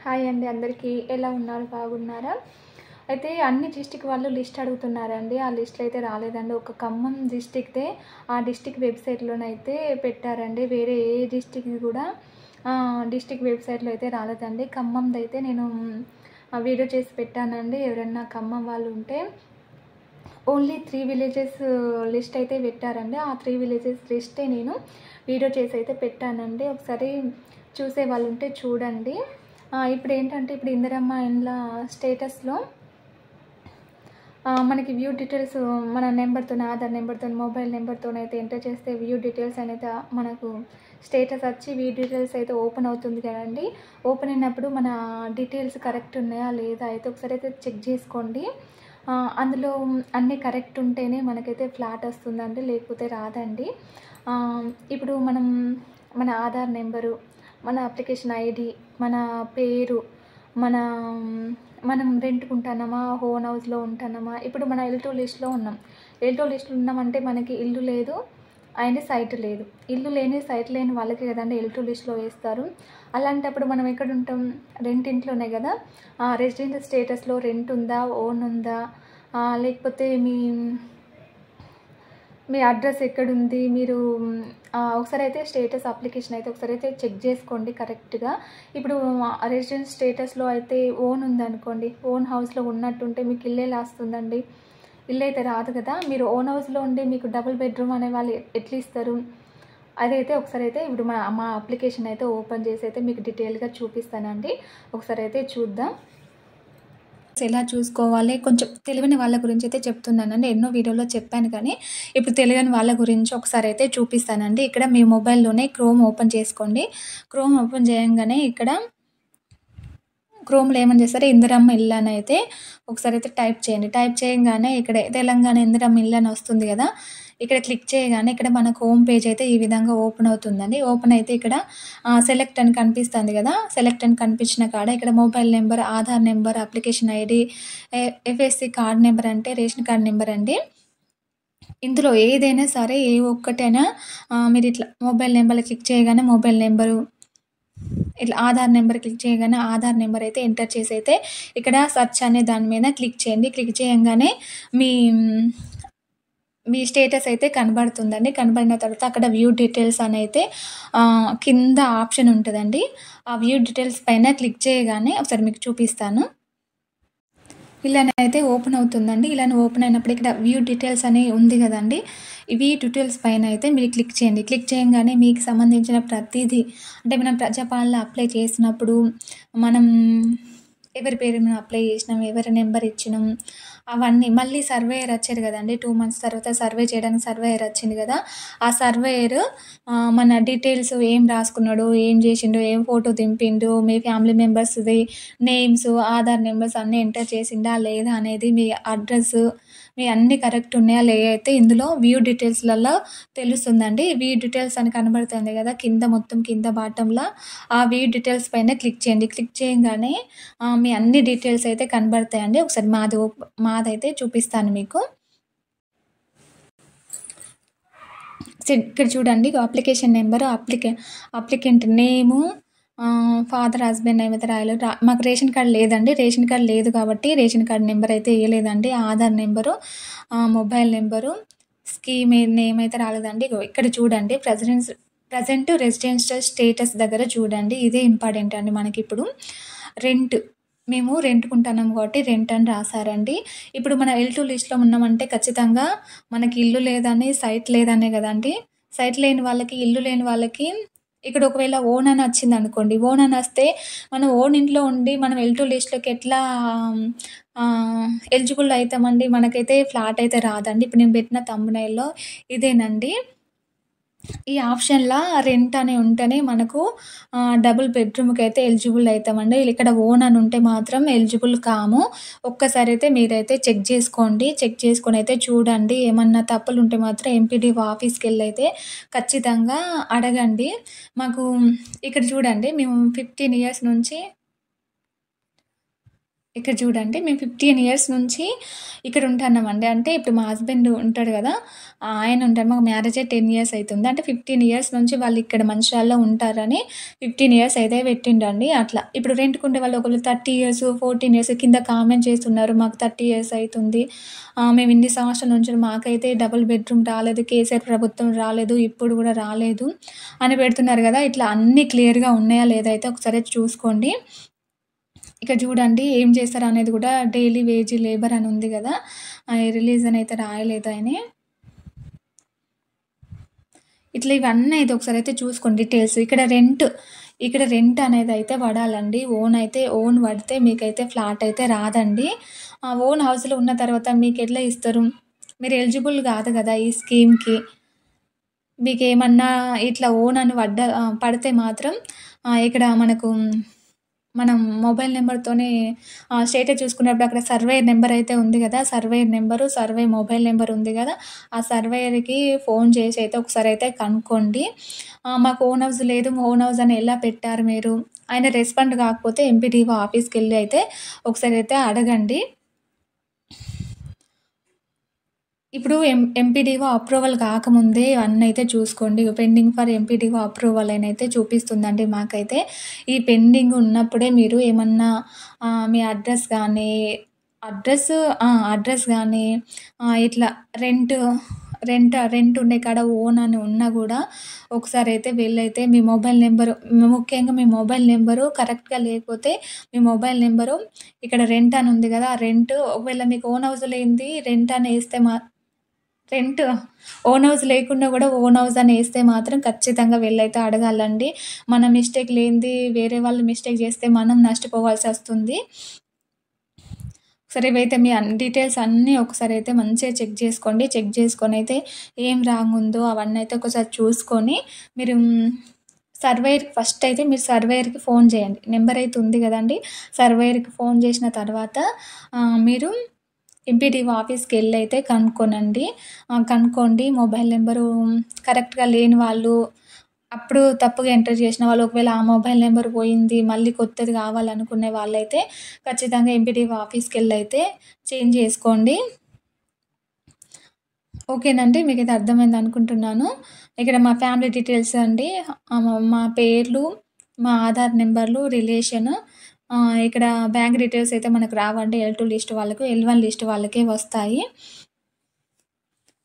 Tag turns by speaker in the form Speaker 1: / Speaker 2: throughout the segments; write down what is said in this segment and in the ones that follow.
Speaker 1: Hi అండి అందరికీ. ఎలా ఉన్నారు? బాగున్నారా? అయితే అన్ని డిస్ట్రిక్ట్ వాళ్ళు లిస్ట్ అడుగుతున్నారండి. ఆ లిస్ట్‌లో అయితే రాలేదండి. ఒక ఖమ్మం డిస్ట్రిక్ట్‌దే ఆ డిస్ట్రిక్ట్ వెబ్‌సైట్‌లోనైతే పెట్టారండి. వేరే ఏ డిస్ట్రిక్ట్‌ది కూడా డిస్ట్రిక్ట్ వెబ్‌సైట్‌లో అయితే రాలేదండి. ఖమ్మందైతే నేను వీడియో చేసి పెట్టానండి. ఎవరైనా ఖమ్మం వాళ్ళు ఉంటే ఓన్లీ 3 విలేజెస్ లిస్ట్ అయితే పెట్టారండి. ఆ 3 విలేజెస్ లిస్టే నేను వీడియో చేసి అయితే పెట్టానండి. ఒకసారి చూసే వాళ్ళు ఉంటే చూడండి. ఇప్పుడేంటంటే ఇప్పుడు ఇందిరమ్మ ఇండ్ల స్టేటస్‌లో మనకి వ్యూ డీటెయిల్స్ మన నెంబర్‌తోని ఆధార్ నెంబర్‌తోని మొబైల్ నెంబర్‌తోనైతే ఎంటర్ చేస్తే వ్యూ డీటెయిల్స్ అనేది మనకు స్టేటస్ వచ్చి వ్యూ డీటెయిల్స్ అయితే ఓపెన్ అవుతుంది కదండీ. ఓపెన్ అయినప్పుడు మన డీటెయిల్స్ కరెక్ట్ ఉన్నాయా లేదా అయితే ఒకసారి అయితే చెక్ చేసుకోండి. అందులో అన్నీ కరెక్ట్ ఉంటేనే మనకైతే ఫ్లాట్ వస్తుందండి, లేకపోతే రాదండి. ఇప్పుడు మన ఆధార్ నెంబరు, మన అప్లికేషన్ ఐడి, మన పేరు, మన మనం రెంట్‌కుంటున్నామా, ఓన్ హౌస్‌లో ఉంటున్నామా, ఇప్పుడు మన L2 లిస్ట్‌లో ఉన్నాం. L2 లిస్ట్‌లో ఉన్నామంటే మనకి ఇల్లు లేదు అండ్ సైట్ లేదు. ఇల్లు లేని, సైట్ లేని వాళ్ళకి కదండీ L2 లిస్ట్‌లో వేస్తారు. అలాంటప్పుడు మనం ఎక్కడుంటాం? రెంట్ ఇంట్లోనే కదా! రెసిడెంట్ స్టేటస్‌లో రెంట్ ఉందా, ఓన్ ఉందా, లేకపోతే మీ అడ్రస్ ఎక్కడుంది, మీరు ఒకసారి అయితే స్టేటస్ అప్లికేషన్ అయితే ఒకసారి అయితే చెక్ చేసుకోండి కరెక్ట్‌గా. ఇప్పుడు రెసిడెన్స్ స్టేటస్‌లో అయితే ఓన్ ఉందనుకోండి, ఓన్ హౌస్‌లో ఉన్నట్టుంటే మీకు ఇల్లు ఎలా వస్తుందండి? ఇల్లు అయితే రాదు కదా! మీరు ఓన్ హౌస్‌లో ఉండి మీకు డబుల్ బెడ్‌రూమ్ అనే వాళ్ళు ఎట్లా ఇస్తారు? అదైతే ఒకసారి అయితే ఇప్పుడు మా అప్లికేషన్ అయితే ఓపెన్ చేసి అయితే మీకు డీటెయిల్‌గా చూపిస్తానండి. ఒకసారి అయితే చూద్దాం. ఎలా చూసుకోవాలి కొంచెం తెలియని వాళ్ళ గురించి అయితే చెప్తున్నానండి. ఎన్నో వీడియోలో చెప్పాను కానీ, ఇప్పుడు తెలియని వాళ్ళ గురించి ఒకసారి అయితే చూపిస్తానండి. ఇక్కడ మీ మొబైల్‌లోనే క్రోమ్ ఓపెన్ చేసుకోండి. క్రోమ్ ఓపెన్ చేయంగానే ఇక్కడ క్రోమ్‌లో ఏమని చేస్తారు, ఇందిరమ్మ ఇల్లు అని అయితే ఒకసారి అయితే టైప్ చేయండి. టైప్ చేయంగానే ఇక్కడ తెలంగాణ ఇందిరమ్మ ఇల్లు అని వస్తుంది కదా! ఇక్కడ క్లిక్ చేయగానే ఇక్కడ మనకు హోమ్ పేజ్ అయితే ఈ విధంగా ఓపెన్ అవుతుందండి. ఓపెన్ అయితే ఇక్కడ సెలెక్ట్ అని కనిపిస్తుంది కదా! సెలెక్ట్ అని కనిపించిన కాడ ఇక్కడ mobile number, Aadhaar number, application ID, FSC card number అంటే రేషన్ కార్డ్ నెంబర్ అండి. ఇందులో ఏదైనా సరే ఏ ఒక్కటైనా మీరు ఇట్లా మొబైల్ నెంబర్‌లో క్లిక్ చేయగానే మొబైల్ నెంబరు, ఇట్లా ఆధార్ నెంబర్ క్లిక్ చేయగానే ఆధార్ నెంబర్ అయితే ఎంటర్ చేసి అయితే ఇక్కడ సెర్చ్ అనే దాని మీద క్లిక్ చేయండి. క్లిక్ చేయంగానే మీ మీ స్టేటస్ అయితే కనబడుతుందండి. కనబడిన తర్వాత అక్కడ వ్యూ డీటెయిల్స్ అని అయితే కింద ఆప్షన్ ఉంటదండి. ఆ వ్యూ డీటెయిల్స్ పైన క్లిక్ చేయగానే ఒకసారి మీకు చూపిస్తాను. ఇలానైతే ఓపెన్ అవుతుందండి. ఇలానే ఓపెన్ అయినప్పుడు ఇక్కడ వ్యూ డీటెయిల్స్ అని ఉంది గదండీ! ఇవి డీటెయిల్స్ పైన అయితే మీరు క్లిక్ చేయండి. క్లిక్ చేయంగానే మీకు సంబంధించిన ప్రతీదీ అంటే మనం ప్రజాపాలన అప్లై చేసినప్పుడు మనం ఎవరి పేరు మీద అప్లై చేసినాం, ఎవరి నెంబర్ ఇచ్చినాం, అవన్నీ మళ్ళీ సర్వేయర్ వచ్చారు గదండీ! 2 మంత్స్ తర్వాత సర్వే చేయడానికి సర్వేయర్ వచ్చింది గదా! ఆ సర్వేయర్ మన డీటెయిల్స్ ఏం రాసుకున్నాడు, ఏం జేసిండు, ఏం ఫోటో దింపిండు, మీ ఫ్యామిలీ మెంబర్స్‌ది నేమ్స్, ఆధార్ నెంబర్స్ అన్నీ ఎంటర్ చేసిండా లేదా అనేది, మీ అడ్రస్ మీ అన్నీ కరెక్ట్ ఉన్నాయా లేవా అయితే ఇందులో వ్యూ డీటెయిల్స్‌లలో తెలుస్తుందండి. వ్యూ డీటెయిల్స్ అని కనబడుతుంది గదా! కింద మొత్తం కింద బాటంలో ఆ వ్యూ డీటెయిల్స్ పైన క్లిక్ చేయండి. క్లిక్ చేయంగానే మీ అన్ని డీటెయిల్స్ అయితే కనబడతాయండి. ఒకసారి మాదైతే చూపిస్తాను మీకు. ఇక్కడ చూడండి application number, applicant name, father, husband name అయితే రాయలేదు. మాకు రేషన్ కార్డ్ లేదండి. రేషన్ కార్డ్ లేదు కాబట్టి రేషన్ కార్డ్ నెంబర్ అయితే ఎయలేదండి. Aadhaar number, mobile number, scheme name అయితే రాలేదండి. ఇగో ఇక్కడ చూడండి ప్రెజెంట్ రెసిడెన్షియల్ స్టేటస్ దగ్గర చూడండి. ఇదే ఇంపార్టెంట్ అండి మనకిప్పుడు. రెంట్ మేము రెంట్‌కుంటున్నాం కాబట్టి రెంట్ అని రాసారండి. ఇప్పుడు మన L2 లిస్ట్‌లో ఉన్నామంటే ఖచ్చితంగా మనకి ఇల్లు లేదని, సైట్ లేదనే గదండీ! సైట్ లేని వాళ్ళకి, ఇల్లు లేని వాళ్ళకి ఇక్కడ ఒకవేళ ఓన్ అని వచ్చిందనుకోండి. ఓన్ అని వస్తే మనం ఓన్ ఇంట్లో ఉండి మనం L2 లిస్ట్‌లోకి ఎట్లా ఎలిజిబుల్ అయితామండి? మనకైతే ఫ్లాట్ అయితే రాదండి. ఇప్పుడు నేను పెట్టిన థంబ్‌నెయిల్‌లో ఇదేనండి. ఈ ఆప్షన్‌ల రెంట్ అని ఉంటేనే మనకు డబుల్ బెడ్‌రూమ్‌కైతే ఎలిజిబుల్ అయితామండి. ఇక్కడ ఓన్ అని ఉంటే మాత్రం ఎలిజిబుల్ కాము. ఒక్కసారైతే మీరైతే చెక్ జేసుకోండి. చెక్ చేసుకొనైతే చూడండి. ఏమన్నా తప్పులుంటే మాత్రం ఎంపీడీఓ ఆఫీస్‌కెళ్ళైతే ఖచ్చితంగా అడగండి. మాకు ఇక్కడ చూడండి మేము 15 ఇయర్స్ నుంచి ఇక్కడ చూడండి మేము 15 ఇయర్స్ నుంచి ఇక్కడ ఉంటున్నామండి. అంటే ఇప్పుడు మా హస్బెండ్ ఉంటాడు గదా! ఆయన ఉంటారు. మాకు మ్యారేజ్ అయ్యి 10 ఇయర్స్ అయితుంది. అంటే 15 ఇయర్స్ నుంచి వాళ్ళు ఇక్కడ మంచిర్యాలలో ఉంటారని 15 ఇయర్స్ అయితే పెట్టిండండి అట్లా. ఇప్పుడు రెంట్‌కుండే వాళ్ళు ఒకళ్ళు 30 ఇయర్స్, 14 ఇయర్స్ కింద కామెంట్ చేస్తున్నారు. మాకు 30 ఇయర్స్ అయితుంది. మేము ఇన్ని సంవత్సరాల నుంచి మాకైతే డబుల్ బెడ్‌రూమ్ రాలేదు. కేసీఆర్ ప్రభుత్వం రాలేదు. ఇప్పుడు గూడా రాలేదు అని పెడుతున్నారు గదా! ఇట్లా అన్నీ క్లియర్‌గా ఉన్నాయా లేదా అయితే ఒకసారి చూసుకోండి. ఇక్కడ చూడండి ఏం చేస్తారనేది గూడా డైలీ వేజ్ లేబర్ అని ఉంది గదా! రిలీజన్ అయితే రాయలేదు ఆయనే. ఇట్లా ఇవన్నీ అయితే ఒకసారయితే చూసుకోండి డీటెయిల్స్. ఇక్కడ రెంట్ అనేదయితే పడాలండి. ఓన్ పడితే మీకైతే ఫ్లాట్ అయితే రాదండి. ఓన్ హౌస్‌లో ఉన్న తర్వాత మీకెట్లా ఇస్తారు? మీరు ఎలిజిబుల్ గాదు గదా! ఈ స్కీమ్‌కి. మీకేమన్నా ఇట్లా ఓన్ అని పడితే మాత్రం ఇక్కడ మనకు మనం మొబైల్ నంబర్‌తోనే స్టేటస్ చూసుకున్నప్పుడు అక్కడ సర్వేయర్ నంబర్ అయితే ఉంది గదా! Surveyor number, survey mobile number ఉంది గదా! ఆ సర్వేయర్‌కి ఫోన్ చేసి అయితే ఒకసారయితే కనుక్కోండి. మాకు ఓన్ హౌస్ లేదు. ఓన్ హౌస్ అని ఎలా పెట్టారు మీరు? ఆయన రెస్పాండ్ కాకపోతే ఎంపీడీఓ ఆఫీస్‌కెళ్ళి అయితే ఒకసారయితే అడగండి. ఇప్పుడు ఎంపీడీఓ అప్రూవల్ కాకముందే ఇవన్నైతే చూసుకోండి. పెండింగ్ ఫర్ ఎంపీడీఓ అప్రూవల్ అనైతే చూపిస్తుందండి మాకైతే. ఈ పెండింగ్ ఉన్నప్పుడే మీరు ఏమన్నా మీ అడ్రస్ గానీ ఇట్లా రెంట్ ఉండే కాడ ఓన్ అని ఉన్నా గూడా ఒకసారయితే వెళ్ళైతే మీ మొబైల్ నంబరు ముఖ్యంగా మీ మొబైల్ నంబరు కరెక్ట్‌గా లేకపోతే మీ మొబైల్ నంబరు ఇక్కడ రెంట్ అని ఉంది గదా! ఆ ఒకవేళ మీకు ఓన్ హౌస్ లేనిది రెంట్ అని ఏస్తే రెంట్ ఓన్ హౌస్ లేకున్నా గూడా ఓన్ హౌస్ అని ఏస్తే మాత్రం ఖచ్చితంగా వెళ్ళైతే అడగాలండి. మన మిస్టేక్ లేనిది వేరే వాళ్ళు మిస్టేక్ జేస్తే మనం నష్టపోవాల్సొస్తుంది. ఒకసారి ఇవైతే మీ డీటెయిల్స్ అన్నీ ఒకసారయితే మంచిగా చెక్ జేసుకోండి. చెక్ జేసుకొనైతే ఏం రాంగ్ ఉందో అవన్నైతే ఒకసారి చూసుకొని మీరు ఫస్ట్ అయితే మీరు సర్వేయర్‌కి ఫోన్ జేయండి. నంబర్ అయితే ఉంది గదండీ! సర్వేయర్‌కి ఫోన్ జేసిన తర్వాత మీరు ఎంపీడీఓ ఆఫీస్‌కెళ్ళైతే కనుక్కోండి. మొబైల్ నంబరు కరెక్ట్‌గా లేని వాళ్ళు, అప్పుడు తప్పుగా ఎంటర్ చేసిన వాళ్ళు, ఒకవేళ ఆ మొబైల్ నంబర్ పోయింది, మళ్ళీ కొత్తది కావాలనుకునే వాళ్ళైతే ఖచ్చితంగా ఎంపీడీఓ ఆఫీస్‌కెళ్ళైతే చేంజ్ చేసుకోండి. ఓకేనండి. మీకైతే అర్థమైందనుకుంటున్నాను. ఇక్కడ మా ఫ్యామిలీ డీటెయిల్స్ అండి. మా పేర్లు, మా ఆధార్ నంబర్లు, రిలేషను ఇక్కడ బ్యాంక్ డీటెయిల్స్ అయితే మనకు రావండి. L2 లిస్ట్ వాళ్ళకు, L1 లిస్ట్ వాళ్ళకే వస్తాయి.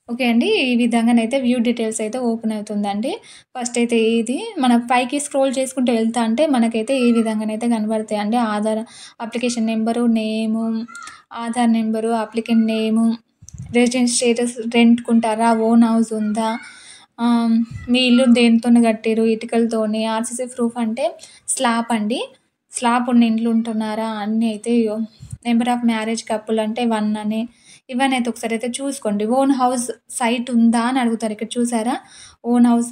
Speaker 1: ఓకే అండి. ఈ విధంగానైతే వ్యూ డీటెయిల్స్ అయితే ఓపెన్ అవుతుందండి. ఫస్ట్ అయితే ఇది మనం పైకి స్క్రోల్ చేసుకుంటూ వెళ్తా అంటే మనకైతే ఈ విధంగానైతే కనబడతాయండి. Application number, name, Aadhaar number, applicant name, residence status రెంట్‌కుంటారా? ఓన్ హౌస్ ఉందా? మీ ఇల్లు దేనితోని కట్టిర్రు? ఇటుకలతోని. ఆర్‌సీసీ ప్రూఫ్ అంటే స్లాబ్ అండి. స్లాబ్ ఉన్న ఇంట్లో ఉంటున్నారా? అన్నీ అయితే నంబర్ ఆఫ్ మ్యారేజ్ కపుల్ అంటే 1 అని ఇవన్నీ అయితే ఒకసారి చూసుకోండి. ఓన్ హౌస్ సైట్ ఉందా అని అడుగుతారు. ఇక్కడ చూసారా? ఓన్ హౌస్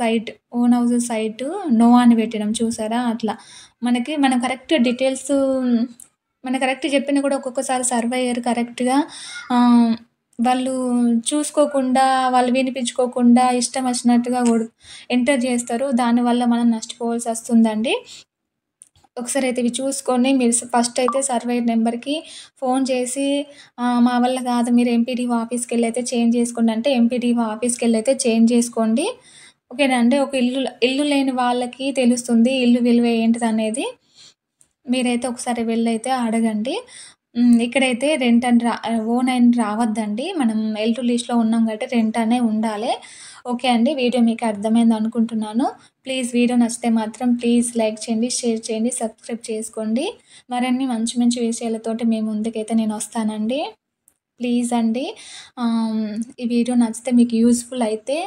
Speaker 1: సైట్ నో అని పెట్టినాం చూసారా? అట్లా. మనం కరెక్ట్ డీటెయిల్స్ మనం కరెక్ట్ చెప్పినా కూడా ఒక్కొక్కసారి సర్వేయర్ కరెక్ట్‌గా ఆహ్, వాళ్ళు చూసుకోకుండా, వాళ్ళు వినిపించుకోకుండా ఇష్టం వచ్చినట్టుగా ఎంటర్ చేస్తారు. దానివల్ల మనం నష్టపోవాల్సొస్తుందండి. ఒకసారయితే ఇవి చూసుకొని మీరు ఫస్ట్ అయితే సర్వేయర్ నంబర్‌కి ఫోన్ చేసి మా వల్ల కాదు మీరు ఎంపీడీఓ ఆఫీస్‌కెళ్ళైతే చేంజ్ చేసుకోండి అంటే ఎంపీడీఓ ఆఫీస్‌కెళ్ళైతే చేంజ్ చేసుకోండి. ఓకేనా అండి. ఒక ఇల్లు లేని వాళ్ళకి తెలుస్తుంది ఇల్లు విలువ ఏంటిదనేది. మీరైతే ఒకసారి వెళ్ళైతే అడగండి. ఇక్కడైతే ఓన్ అని రావద్దండి. మనం L2 లిస్ట్‌లో ఉన్నాం కాబట్టి రెంట్ అనే ఉండాలి. ఓకే అండి. వీడియో మీకు అర్థమైందనుకుంటున్నాను. ప్లీజ్ వీడియో నచ్చితే మాత్రం ప్లీజ్ లైక్ చేయండి, షేర్ చేయండి, సబ్స్క్రైబ్ చేసుకోండి. మరిన్ని మంచి మంచి విషయాలతోటి మీ ముందుకైతే నేనొస్తానండి. ప్లీజ్ అండి. ఈ వీడియో నచ్చితే మీకు యూజ్‌ఫుల్ అయితే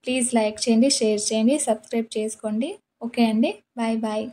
Speaker 1: ప్లీజ్ లైక్ చేయండి, షేర్ చేయండి, సబ్స్క్రైబ్ చేసుకోండి. ఓకే అండి. బాయ్.